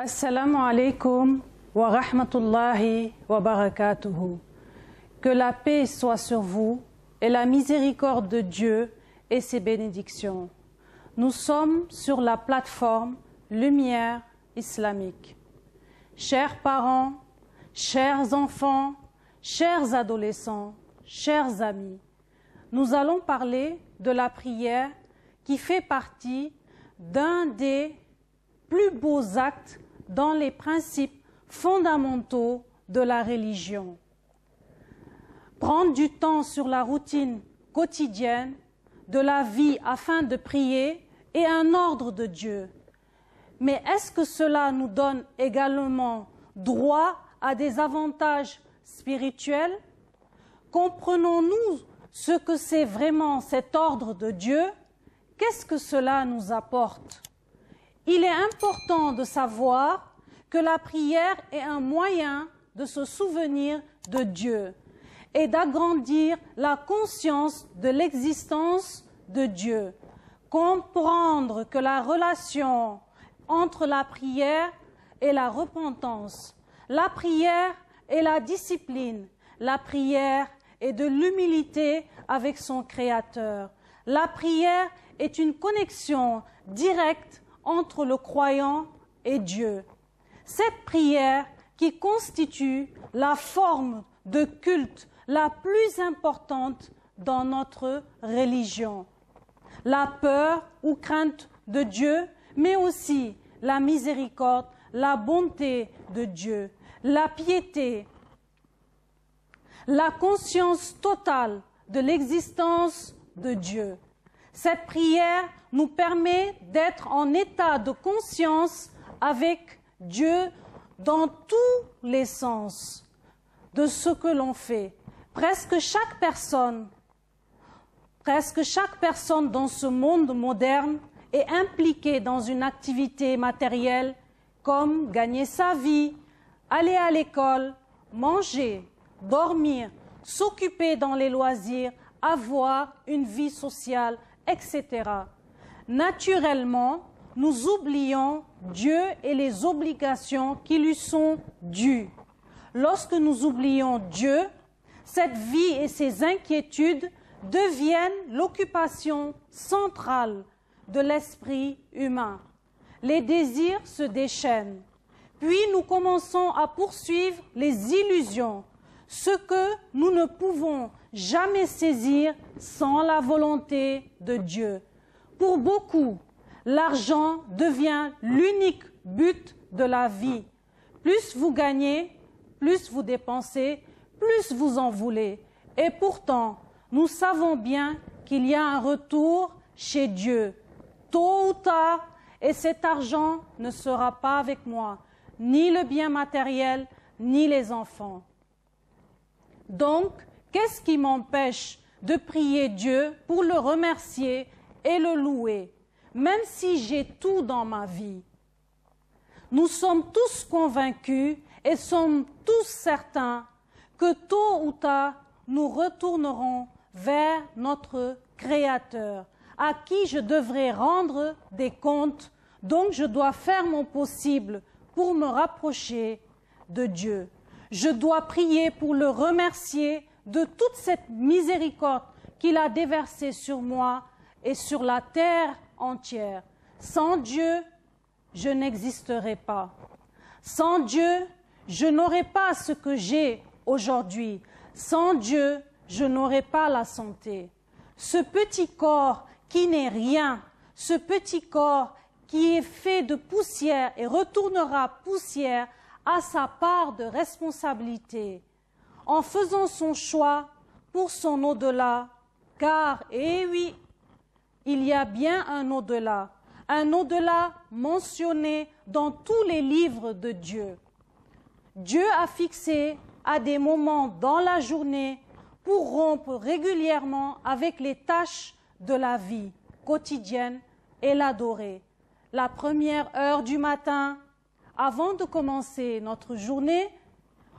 Assalamu alaikum wa rahmatullahi wa barakatuhu. Que la paix soit sur vous et la miséricorde de Dieu et ses bénédictions. Nous sommes sur la plateforme Lumière islamique. Chers parents, chers enfants, chers adolescents, chers amis, nous allons parler de la prière qui fait partie d'un des plus beaux actes dans les principes fondamentaux de la religion. Prendre du temps sur la routine quotidienne de la vie afin de prier est un ordre de Dieu. Mais est-ce que cela nous donne également droit à des avantages spirituels? Comprenons-nous ce que c'est vraiment cet ordre de Dieu? Qu'est-ce que cela nous apporte? Il est important de savoir que la prière est un moyen de se souvenir de Dieu et d'agrandir la conscience de l'existence de Dieu. Comprendre que la relation entre la prière et la repentance, la prière et la discipline, la prière est de l'humilité avec son Créateur. La prière est une connexion directe entre le croyant et Dieu. Cette prière qui constitue la forme de culte la plus importante dans notre religion. La peur ou crainte de Dieu, mais aussi la miséricorde, la bonté de Dieu, la piété, la conscience totale de l'existence de Dieu. Cette prière nous permet d'être en état de conscience avec Dieu dans tous les sens de ce que l'on fait. Presque chaque personne dans ce monde moderne est impliquée dans une activité matérielle comme gagner sa vie, aller à l'école, manger, dormir, s'occuper dans les loisirs, avoir une vie sociale, etc. Naturellement, nous oublions Dieu et les obligations qui lui sont dues. Lorsque nous oublions Dieu, cette vie et ses inquiétudes deviennent l'occupation centrale de l'esprit humain. Les désirs se déchaînent. Puis nous commençons à poursuivre les illusions, ce que nous ne pouvons jamais saisir sans la volonté de Dieu. Pour beaucoup, l'argent devient l'unique but de la vie. Plus vous gagnez, plus vous dépensez, plus vous en voulez. Et pourtant, nous savons bien qu'il y a un retour chez Dieu, tôt ou tard, et cet argent ne sera pas avec moi, ni le bien matériel, ni les enfants. Donc, qu'est-ce qui m'empêche de prier Dieu pour le remercier et le louer, même si j'ai tout dans ma vie? Nous sommes tous convaincus et sommes tous certains que tôt ou tard, nous retournerons vers notre Créateur, à qui je devrais rendre des comptes. Donc je dois faire mon possible pour me rapprocher de Dieu. Je dois prier pour le remercier de toute cette miséricorde qu'il a déversée sur moi et sur la terre entière. Sans Dieu, je n'existerai pas. Sans Dieu, je n'aurai pas ce que j'ai aujourd'hui. Sans Dieu, je n'aurai pas la santé. Ce petit corps qui n'est rien, ce petit corps qui est fait de poussière et retournera poussière, a sa part de responsabilité en faisant son choix pour son au-delà, car, eh oui, il y a bien un au-delà mentionné dans tous les livres de Dieu. Dieu a fixé à des moments dans la journée pour rompre régulièrement avec les tâches de la vie quotidienne et l'adorer. La première heure du matin, avant de commencer notre journée,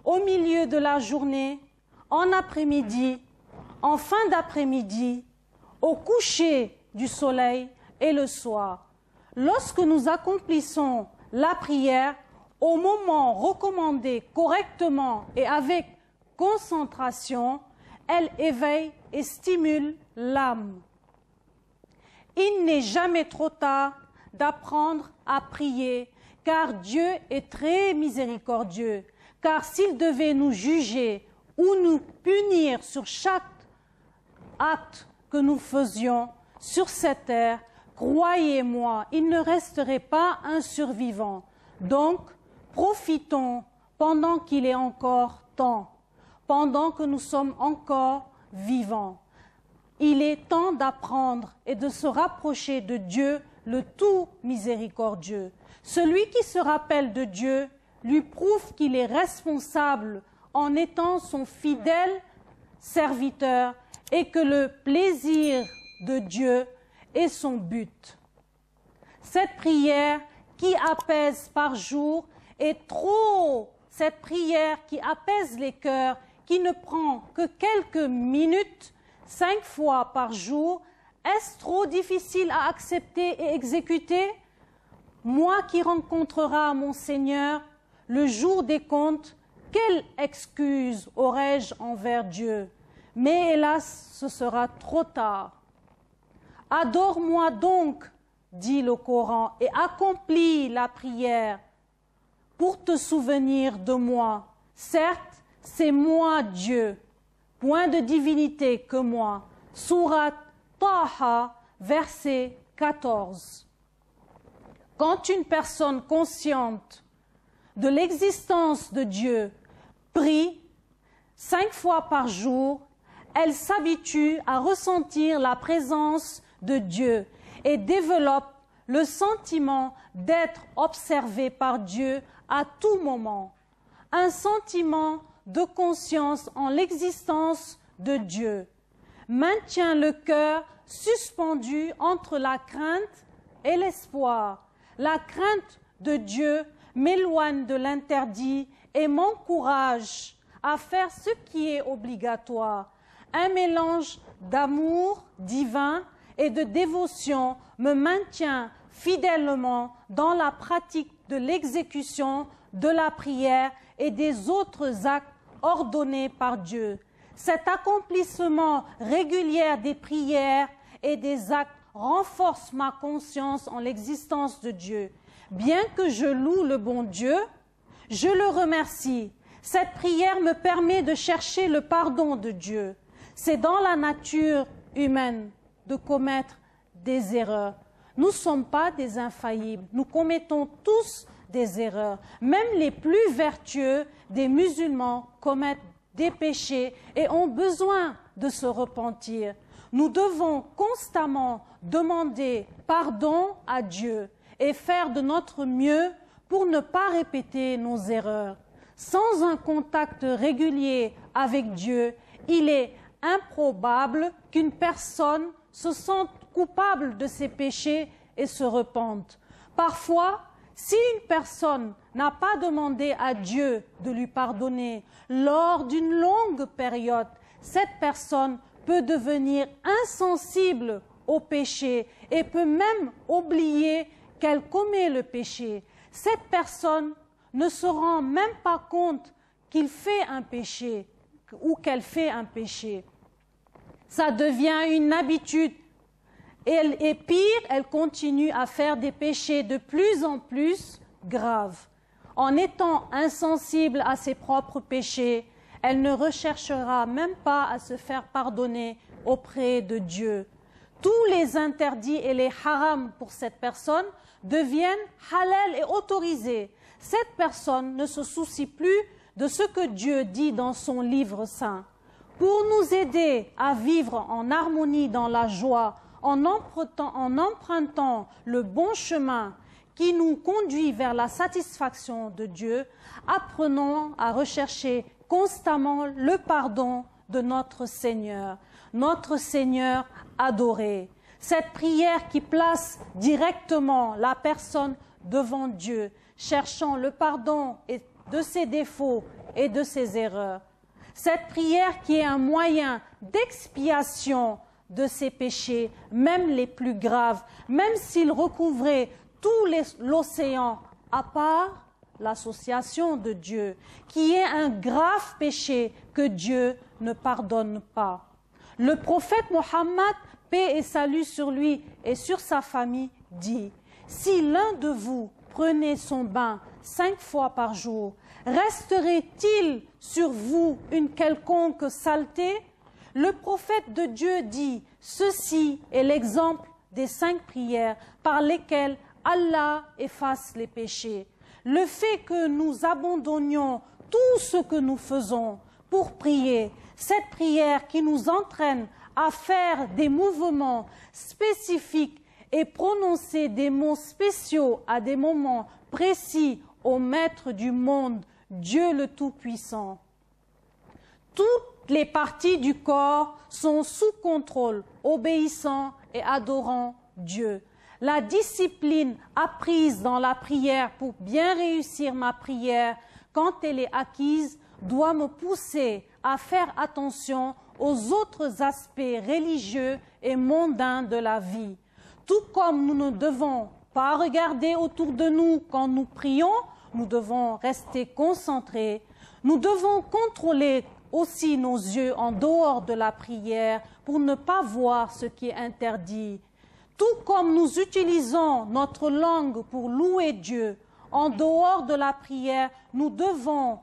au milieu de la journée, en après-midi, en fin d'après-midi, au coucher du soleil et le soir. Lorsque nous accomplissons la prière, au moment recommandé correctement et avec concentration, elle éveille et stimule l'âme. Il n'est jamais trop tard d'apprendre à prier, car Dieu est très miséricordieux. Car s'il devait nous juger ou nous punir sur chaque acte que nous faisions sur cette terre, croyez-moi, il ne resterait pas un survivant. Donc, profitons pendant qu'il est encore temps, pendant que nous sommes encore vivants. Il est temps d'apprendre et de se rapprocher de Dieu, le tout miséricordieux. Celui qui se rappelle de Dieu lui prouve qu'il est responsable en étant son fidèle serviteur et que le plaisir de Dieu est son but. Cette prière qui apaise par jour est trop, cette prière qui apaise les cœurs, qui ne prend que quelques minutes, 5 fois par jour, est-ce trop difficile à accepter et exécuter? Moi qui rencontrerai mon Seigneur le jour des comptes, quelle excuse aurais-je envers Dieu? Mais hélas, ce sera trop tard. Adore-moi donc, dit le Coran, et accomplis la prière pour te souvenir de moi. Certes, c'est moi Dieu, point de divinité que moi. Sourate Taha, verset 14. Quand une personne consciente de l'existence de Dieu prie 5 fois par jour, elle s'habitue à ressentir la présence de Dieu et développe le sentiment d'être observée par Dieu à tout moment. Un sentiment de conscience en l'existence de Dieu maintient le cœur suspendu entre la crainte et l'espoir. La crainte de Dieu m'éloigne de l'interdit et m'encourage à faire ce qui est obligatoire. Un mélange d'amour divin et de dévotion me maintient fidèlement dans la pratique de l'exécution de la prière et des autres actes ordonnés par Dieu. Cet accomplissement régulier des prières et des actes renforce ma conscience en l'existence de Dieu. Bien que je loue le bon Dieu, je le remercie. Cette prière me permet de chercher le pardon de Dieu. C'est dans la nature humaine de commettre des erreurs. Nous ne sommes pas des infaillibles. Nous commettons tous des erreurs. Même les plus vertueux des musulmans commettent des péchés et ont besoin de se repentir. Nous devons constamment demander pardon à Dieu et faire de notre mieux pour ne pas répéter nos erreurs. Sans un contact régulier avec Dieu, il est improbable qu'une personne se sente coupable de ses péchés et se repente. Parfois, si une personne n'a pas demandé à Dieu de lui pardonner lors d'une longue période, cette personne peut devenir insensible au péché et peut même oublier qu'elle commet le péché. Cette personne ne se rend même pas compte qu'il fait un péché ou qu'elle fait un péché. Ça devient une habitude. Et pire, elle continue à faire des péchés de plus en plus graves. En étant insensible à ses propres péchés, elle ne recherchera même pas à se faire pardonner auprès de Dieu. Tous les interdits et les harams pour cette personne deviennent halal et autorisés. Cette personne ne se soucie plus de ce que Dieu dit dans son livre saint. Pour nous aider à vivre en harmonie dans la joie, en empruntant le bon chemin qui nous conduit vers la satisfaction de Dieu, apprenons à rechercher constamment le pardon de notre Seigneur adoré. Cette prière qui place directement la personne devant Dieu, cherchant le pardon de ses défauts et de ses erreurs. Cette prière qui est un moyen d'expiation de ses péchés, même les plus graves, même s'ils recouvraient tout l'océan à part, l'association de Dieu, qui est un grave péché que Dieu ne pardonne pas. Le prophète Mohammed, paix et salut sur lui et sur sa famille, dit « Si l'un de vous prenait son bain 5 fois par jour, resterait-il sur vous une quelconque saleté ?» Le prophète de Dieu dit « Ceci est l'exemple des 5 prières par lesquelles Allah efface les péchés. Le fait que nous abandonnions tout ce que nous faisons pour prier, cette prière qui nous entraîne à faire des mouvements spécifiques et prononcer des mots spéciaux à des moments précis au Maître du monde, Dieu le Tout-Puissant. Toutes les parties du corps sont sous contrôle, obéissant et adorant Dieu. La discipline apprise dans la prière pour bien réussir ma prière, quand elle est acquise, doit me pousser à faire attention aux autres aspects religieux et mondains de la vie. Tout comme nous ne devons pas regarder autour de nous quand nous prions, nous devons rester concentrés. Nous devons contrôler aussi nos yeux en dehors de la prière pour ne pas voir ce qui est interdit. Tout comme nous utilisons notre langue pour louer Dieu, en dehors de la prière, nous ne devons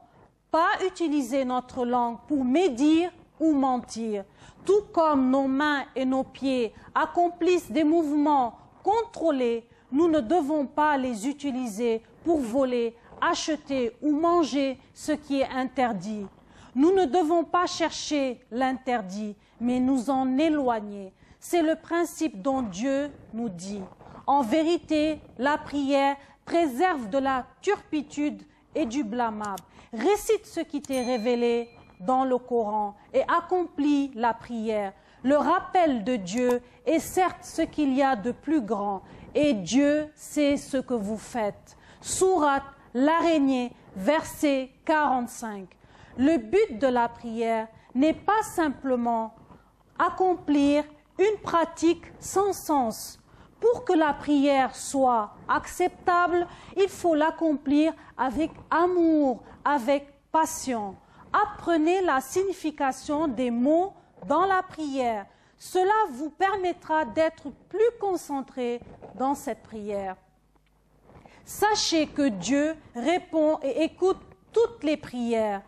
pas utiliser notre langue pour médire ou mentir. Tout comme nos mains et nos pieds accomplissent des mouvements contrôlés, nous ne devons pas les utiliser pour voler, acheter ou manger ce qui est interdit. Nous ne devons pas chercher l'interdit, mais nous en éloigner. C'est le principe dont Dieu nous dit. En vérité, la prière préserve de la turpitude et du blâmable. Récite ce qui t'est révélé dans le Coran et accomplis la prière. Le rappel de Dieu est certes ce qu'il y a de plus grand, et Dieu sait ce que vous faites. Sourate l'Araignée, verset 45. Le but de la prière n'est pas simplement accomplir une pratique sans sens. Pour que la prière soit acceptable, il faut l'accomplir avec amour, avec passion. Apprenez la signification des mots dans la prière. Cela vous permettra d'être plus concentré dans cette prière. Sachez que Dieu répond et écoute toutes les prières.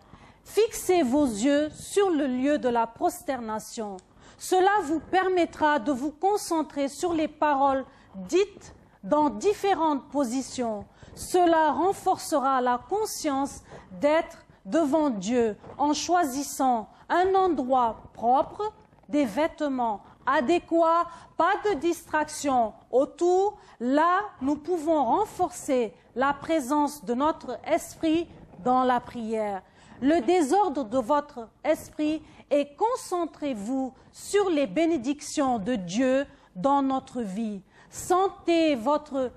Fixez vos yeux sur le lieu de la prosternation. Cela vous permettra de vous concentrer sur les paroles dites dans différentes positions. Cela renforcera la conscience d'être devant Dieu en choisissant un endroit propre, des vêtements adéquats, pas de distraction autour. Là, nous pouvons renforcer la présence de notre esprit dans la prière. Le désordre de votre esprit et concentrez-vous sur les bénédictions de Dieu dans notre vie. Sentez votre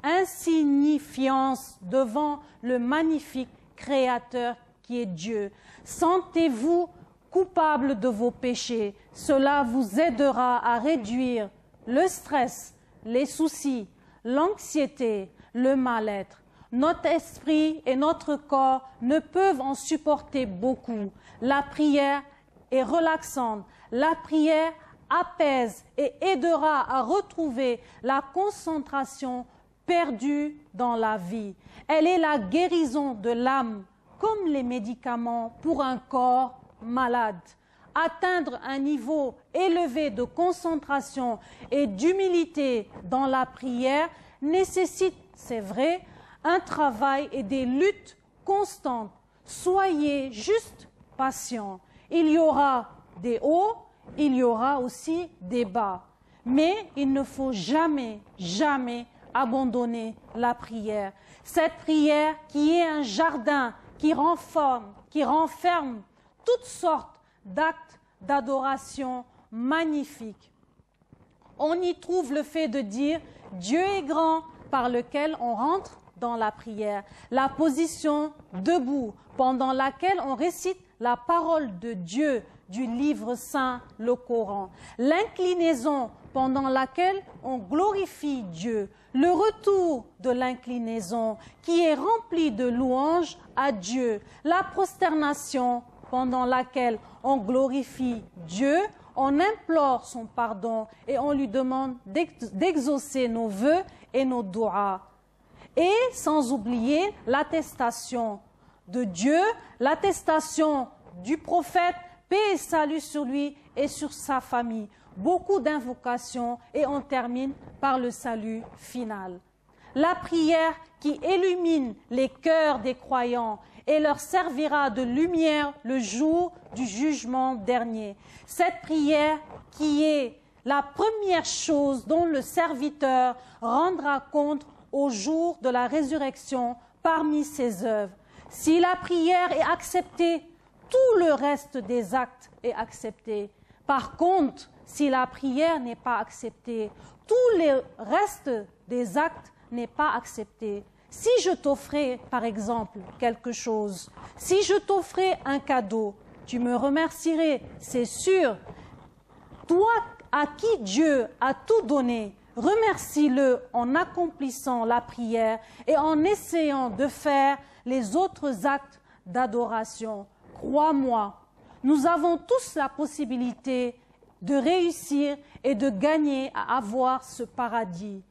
insignifiance devant le magnifique Créateur qui est Dieu. Sentez-vous coupable de vos péchés. Cela vous aidera à réduire le stress, les soucis, l'anxiété, le mal-être. Notre esprit et notre corps ne peuvent en supporter beaucoup. La prière est relaxante. La prière apaise et aidera à retrouver la concentration perdue dans la vie. Elle est la guérison de l'âme, comme les médicaments pour un corps malade. Atteindre un niveau élevé de concentration et d'humilité dans la prière nécessite, c'est vrai, un travail et des luttes constantes. Soyez juste patients. Il y aura des hauts, il y aura aussi des bas. Mais il ne faut jamais, jamais abandonner la prière. Cette prière qui est un jardin qui renferme toutes sortes d'actes d'adoration magnifiques. On y trouve le fait de dire « Dieu est grand » par lequel on rentre dans la prière, la position debout pendant laquelle on récite la parole de Dieu du livre saint, le Coran. L'inclinaison pendant laquelle on glorifie Dieu. Le retour de l'inclinaison qui est rempli de louanges à Dieu. La prosternation pendant laquelle on glorifie Dieu, on implore son pardon et on lui demande d'exaucer nos vœux et nos doigts. Et sans oublier l'attestation de Dieu, l'attestation du prophète, paix et salut sur lui et sur sa famille. Beaucoup d'invocations et on termine par le salut final. La prière qui illumine les cœurs des croyants et leur servira de lumière le jour du jugement dernier. Cette prière qui est la première chose dont le serviteur rendra compte au jour de la résurrection parmi ses œuvres. Si la prière est acceptée, tout le reste des actes est accepté. Par contre, si la prière n'est pas acceptée, tout le reste des actes n'est pas accepté. Si je t'offrais, par exemple, quelque chose, si je t'offrais un cadeau, tu me remercierais, c'est sûr. Toi, à qui Dieu a tout donné, remercie-le en accomplissant la prière et en essayant de faire les autres actes d'adoration. Crois-moi, nous avons tous la possibilité de réussir et de gagner à avoir ce paradis.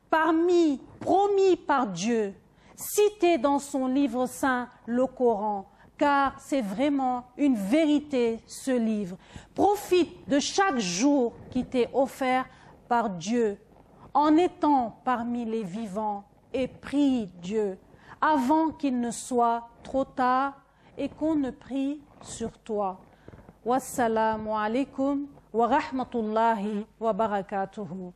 Promis par Dieu, cité dans son livre saint, le Coran, car c'est vraiment une vérité ce livre. Profite de chaque jour qui t'est offert par Dieu en étant parmi les vivants et prie Dieu avant qu'il ne soit trop tard et qu'on ne prie sur toi. Wassalamu alaikum wa rahmatullahi wa barakatuhu.